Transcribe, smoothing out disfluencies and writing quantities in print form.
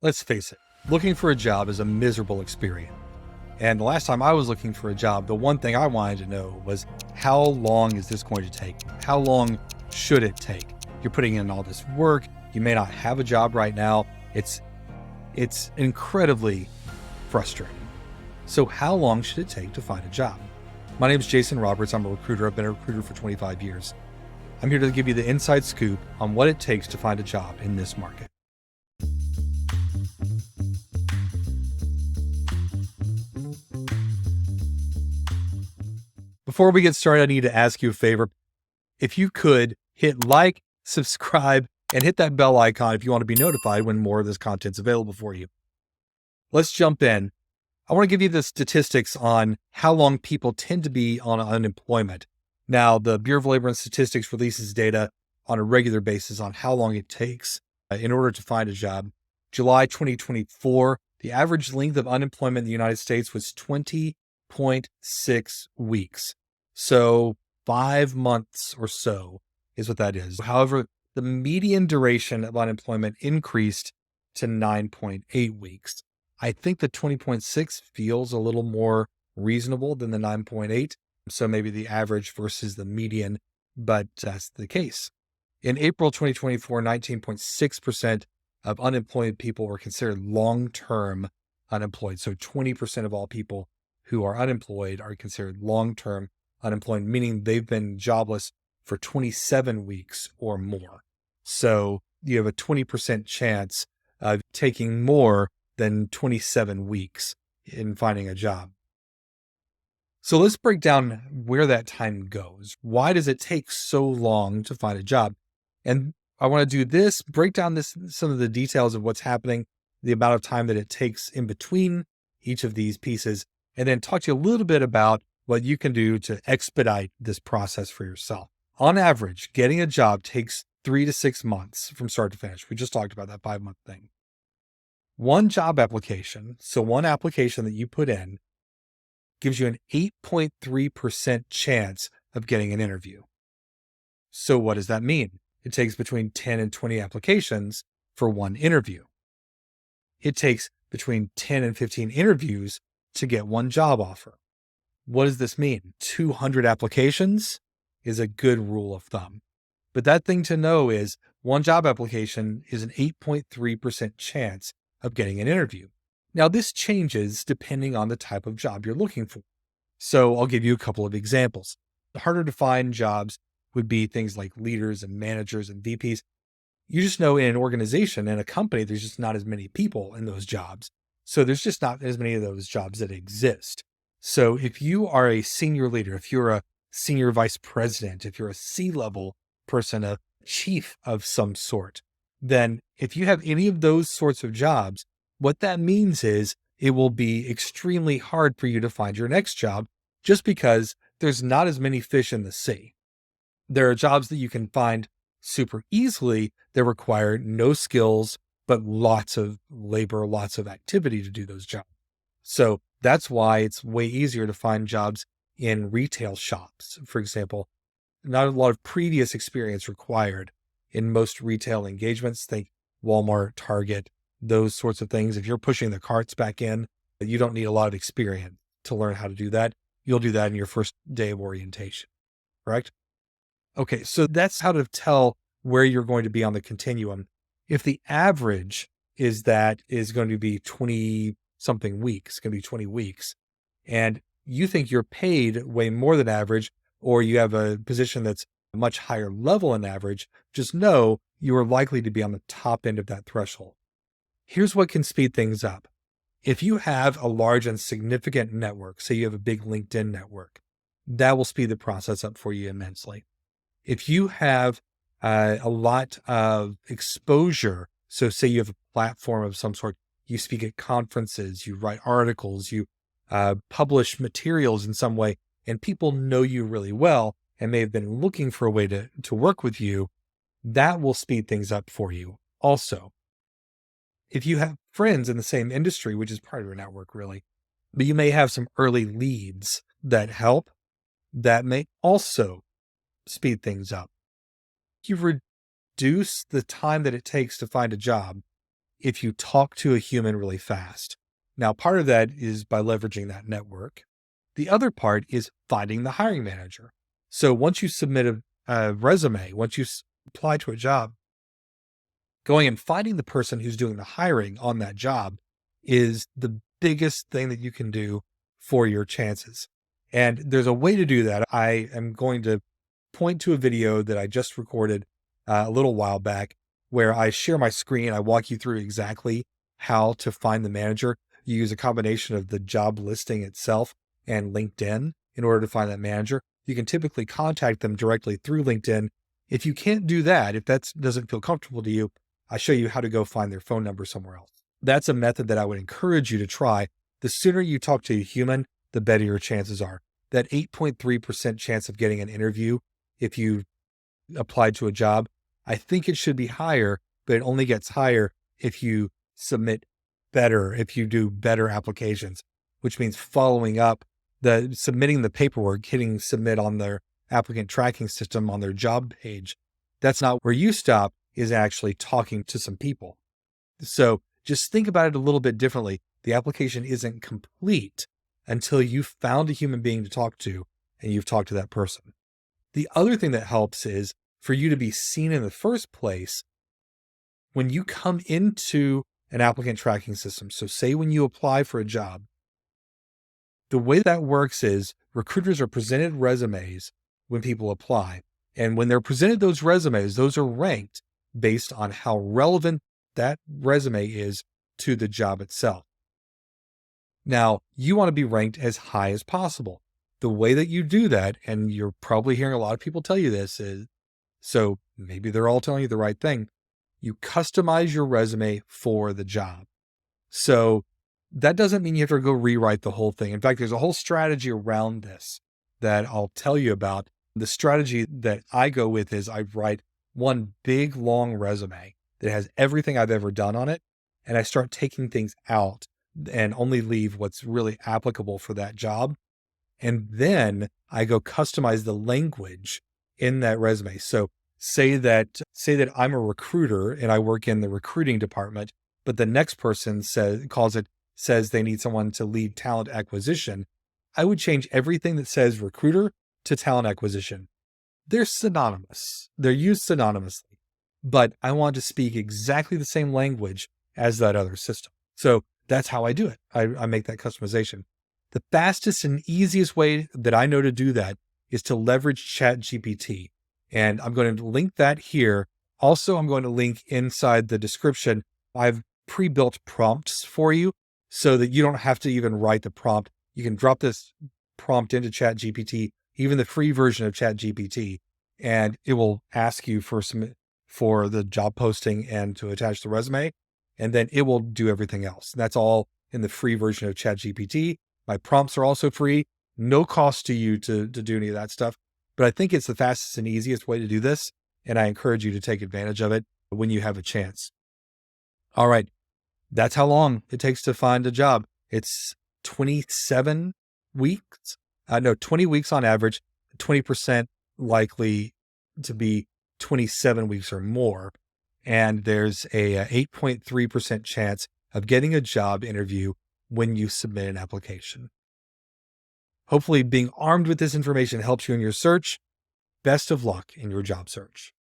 Let's face it, looking for a job is a miserable experience. And the last time I was looking for a job, the one thing I wanted to know was, how long is this going to take? How long should it take? You're putting in all this work. You may not have a job right now. It's incredibly frustrating. So how long should it take to find a job? My name is Jason Roberts. I'm a recruiter. I've been a recruiter for 25 years. I'm here to give you the inside scoop on what it takes to find a job in this market. Before we get started, I need to ask you a favor. If you could hit like, subscribe, and hit that bell icon if you want to be notified when more of this content's available for you. Let's jump in. I want to give you the statistics on how long people tend to be on unemployment. Now, the Bureau of Labor and Statistics releases data on a regular basis on how long it takes in order to find a job. July 2024, the average length of unemployment in the United States was 20.6 weeks. So 5 months or so is what that is. However, the median duration of unemployment increased to 9.8 weeks. I think the 20.6 feels a little more reasonable than the 9.8. So maybe the average versus the median, but that's the case. In April 2024, 19.6% of unemployed people were considered long-term unemployed. So 20% of all people who are unemployed are considered long-term unemployed, meaning they've been jobless for 27 weeks or more. So you have a 20% chance of taking more than 27 weeks in finding a job. So let's break down where that time goes. Why does it take so long to find a job? And I want to do this, break down some of the details of what's happening, the amount of time that it takes in between each of these pieces, and then talk to you a little bit about what you can do to expedite this process for yourself. On average, getting a job takes 3 to 6 months from start to finish. We just talked about that 5-month thing. One job application, so one application that you put in, gives you an 8.3% chance of getting an interview. So what does that mean? It takes between 10 and 20 applications for one interview. It takes between 10 and 15 interviews to get one job offer. What does this mean? 200 applications is a good rule of thumb. But that thing to know is one job application is an 8.3% chance of getting an interview. Now, this changes depending on the type of job you're looking for. So I'll give you a couple of examples. The harder to find jobs would be things like leaders and managers and VPs. You just know in an organization, in a company, there's just not as many people in those jobs. So there's just not as many of those jobs that exist. So if you are a senior leader, if you're a senior vice president, if you're a C-level person, a chief of some sort, then if you have any of those sorts of jobs, what that means is it will be extremely hard for you to find your next job just because there's not as many fish in the sea. There are jobs that you can find super easily that require no skills, but lots of labor, lots of activity to do those jobs. So that's why it's way easier to find jobs in retail shops, for example. Not a lot of previous experience required in most retail engagements. Think Walmart, Target, those sorts of things. If you're pushing the carts back in, you don't need a lot of experience to learn how to do that. You'll do that in your first day of orientation, correct? Okay, so that's how to tell where you're going to be on the continuum. If the average is going to be 20 something weeks, it's going to be 20 weeks, and you think you're paid way more than average, or you have a position that's a much higher level than average, just know you are likely to be on the top end of that threshold. Here's what can speed things up. If you have a large and significant network, say you have a big LinkedIn network, that will speed the process up for you immensely. If you have a lot of exposure, so say you have a platform of some sort, you speak at conferences, you write articles, you publish materials in some way, and people know you really well and may have been looking for a way to work with you, that will speed things up for you also. If you have friends in the same industry, which is part of your network really, but you may have some early leads that help, that may also speed things up. You reduce the time that it takes to find a job. if you talk to a human really fast. Now, part of that is by leveraging that network. The other part is finding the hiring manager. So once you submit a resume, once you apply to a job, going and finding the person who's doing the hiring on that job is the biggest thing that you can do for your chances. And there's a way to do that. I am going to point to a video that I just recorded a little while back where I share my screen. I walk you through exactly how to find the manager. You use a combination of the job listing itself and LinkedIn in order to find that manager. You can typically contact them directly through LinkedIn. If you can't do that, if that doesn't feel comfortable to you, I show you how to go find their phone number somewhere else. That's a method that I would encourage you to try. The sooner you talk to a human, the better your chances are. That 8.3% chance of getting an interview if you applied to a job, I think it should be higher, but it only gets higher if you submit better, if you do better applications, which means following up, submitting the paperwork, hitting submit on their applicant tracking system on their job page. That's not where you stop, is actually talking to some people. So just think about it a little bit differently. The application isn't complete until you've found a human being to talk to and you've talked to that person. The other thing that helps is for you to be seen in the first place when you come into an applicant tracking system. So say when you apply for a job, the way that works is recruiters are presented resumes when people apply. And when they're presented those resumes, those are ranked based on how relevant that resume is to the job itself. Now, you want to be ranked as high as possible. The way that you do that, and you're probably hearing a lot of people tell you this, is so maybe they're all telling you the right thing. You customize your resume for the job. So that doesn't mean you have to go rewrite the whole thing. In fact, there's a whole strategy around this that I'll tell you about. The strategy that I go with is I write one big long resume that has everything I've ever done on it. And I start taking things out and only leave what's really applicable for that job. And then I go customize the language in that resume. So say that I'm a recruiter and I work in the recruiting department, but the next person says they need someone to lead talent acquisition. I would change everything that says recruiter to talent acquisition. They're synonymous. They're used synonymously, but I want to speak exactly the same language as that other system. So that's how I do it. I make that customization. The fastest and easiest way that I know to do that is to leverage ChatGPT. And I'm going to link that here. Also, I'm going to link inside the description. I've pre-built prompts for you so that you don't have to even write the prompt. You can drop this prompt into ChatGPT, even the free version of ChatGPT, and it will ask you for the job posting and to attach the resume, and then it will do everything else. That's all in the free version of ChatGPT. My prompts are also free, no cost to you to do any of that stuff. But I think it's the fastest and easiest way to do this, and I encourage you to take advantage of it when you have a chance. All right, that's how long it takes to find a job. It's 27 weeks. 20 weeks on average, 20% likely to be 27 weeks or more. And there's a 8.3% chance of getting a job interview when you submit an application. Hopefully being armed with this information helps you in your search. Best of luck in your job search.